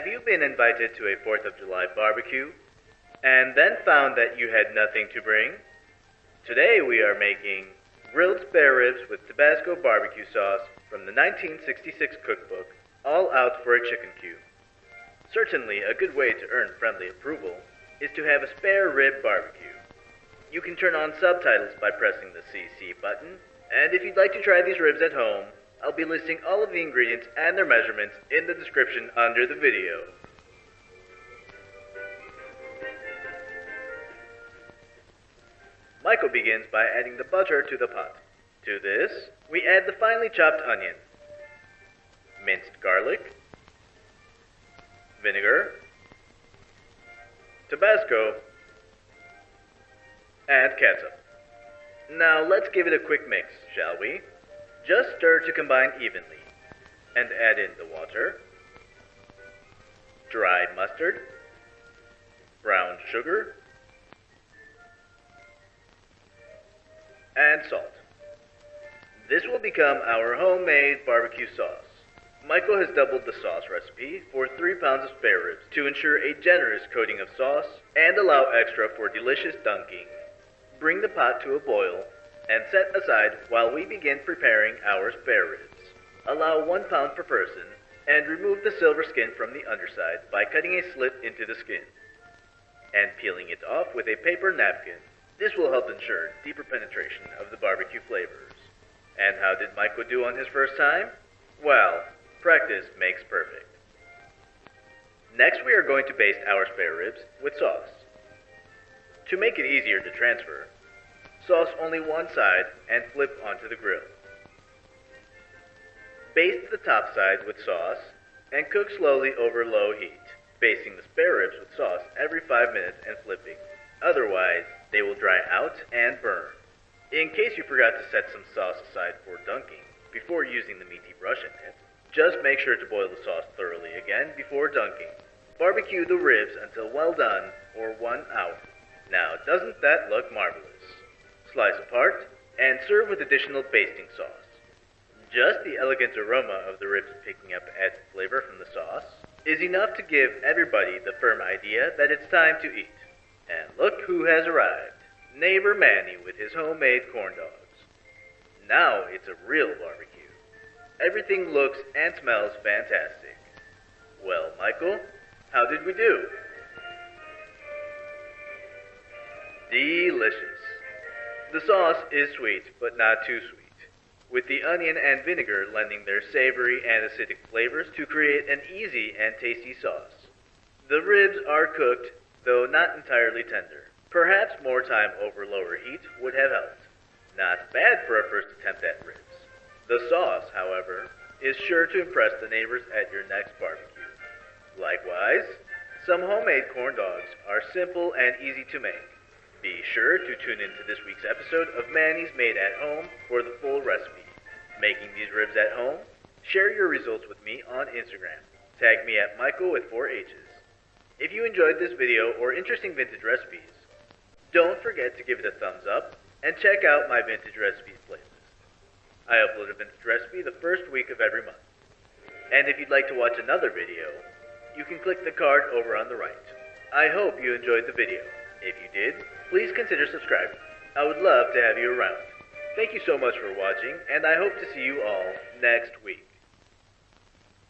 you been invited to a 4th of July barbecue and then found that you had nothing to bring? Today we are making grilled spare ribs with Tabasco barbecue sauce from the 1966 cookbook, all out for a chicken cube. Certainly a good way to earn friendly approval is to have a spare rib barbecue. You can turn on subtitles by pressing the CC button, and if you'd like to try these ribs at home, I'll be listing all of the ingredients and their measurements in the description under the video. Maikoh begins by adding the butter to the pot. To this, we add the finely chopped onion, minced garlic, vinegar, Tabasco, and ketchup. Now let's give it a quick mix, shall we? Just stir to combine evenly, and add in the water, dried mustard, brown sugar, and salt. This will become our homemade barbecue sauce. Maikoh has doubled the sauce recipe for 3 pounds of spare ribs to ensure a generous coating of sauce and allow extra for delicious dunking. Bring the pot to a boil and set aside while we begin preparing our spare ribs. Allow 1 pound per person and remove the silver skin from the underside by cutting a slit into the skin and peeling it off with a paper napkin. This will help ensure deeper penetration of the barbecue flavors. And how did Maikoh do on his first time? Well, practice makes perfect. Next we are going to baste our spare ribs with sauce. To make it easier to transfer, sauce only one side and flip onto the grill. Baste the top side with sauce and cook slowly over low heat, basting the spare ribs with sauce every 5 minutes and flipping. Otherwise, they will dry out and burn. In case you forgot to set some sauce aside for dunking before using the meaty brush in it, just make sure to boil the sauce thoroughly again before dunking. Barbecue the ribs until well done or 1 hour. Now, doesn't that look marvelous? Slice apart and serve with additional basting sauce. Just the elegant aroma of the ribs picking up added flavor from the sauce is enough to give everybody the firm idea that it's time to eat. And look who has arrived. Neighbor Manny with his homemade corn dogs. Now it's a real barbecue. Everything looks and smells fantastic. Well, Maikoh, how did we do? Delicious. The sauce is sweet, but not too sweet, with the onion and vinegar lending their savory and acidic flavors to create an easy and tasty sauce. The ribs are cooked, though not entirely tender. Perhaps more time over lower heat would have helped. Not bad for a first attempt at ribs. The sauce, however, is sure to impress the neighbors at your next barbecue. Likewise, some homemade corn dogs are simple and easy to make. Be sure to tune into this week's episode of Manny's Made at Home for the full recipe. Making these ribs at home? Share your results with me on Instagram. Tag me at Maikoh with 4 H's. If you enjoyed this video or interesting vintage recipes, don't forget to give it a thumbs up and check out my vintage recipes playlist. I upload a vintage recipe the first week of every month. And if you'd like to watch another video, you can click the card over on the right. I hope you enjoyed the video. If you did, please consider subscribing. I would love to have you around. Thank you so much for watching, and I hope to see you all next week.